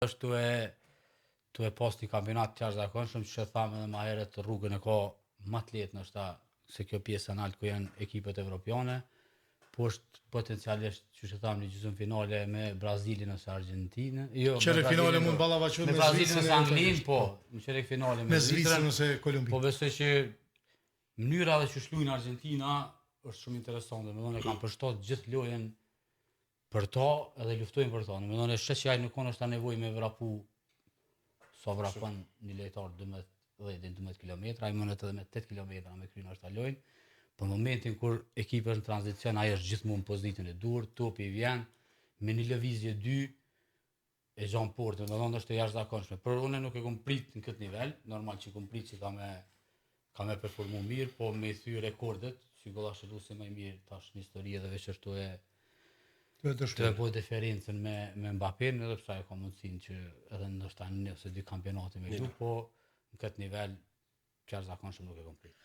është tu e pas një kampionat të jashtëzakonshëm që thamë edhe më herët rrugën e ka më të lehtë ndoshta se kjo pjesë analt ku janë ekipet evropiane, po është potencialisht që thamë një gjysmëfinale me Brazilin ose Argentinë. Jo, çerek finale mund ballavaçohet me Brazilin ose Anglinë, po, në çerek finale me Zvicrën ose Kolumbinë. Po besoj që mënyra dhe që luajnë Argentina është shumë interesante, domethënë e kanë përshtatë gjithë lojën për to edhe luftojnë për to. Domethënë është që ai nuk kanë është nevojë me vrapu sa vrapon një lojtar 12 kilometra, ai mundet edhe me 8 kilometra me kryen është ta lojnë. Për momentin kur ekipa është në tranzicion, ai është gjithmonë në pozitën e dur, topi vjen me një lëvizje 2 e gjon portën, domethënë është e jashtëzakonshme. Por unë nuk e kam prit në këtë nivel, normal që kam prit që ka me performu mirë, po me thy rekordet, që golla shëlluesi më i mirë tash në histori edhe veç ashtu të e po diferencën me Mbappén, edhe pse ai ka mundësinë që edhe ndoshta një ose dy kampionate me klub, po në këtë nivel jashtëzakonshëm nuk e kam prit.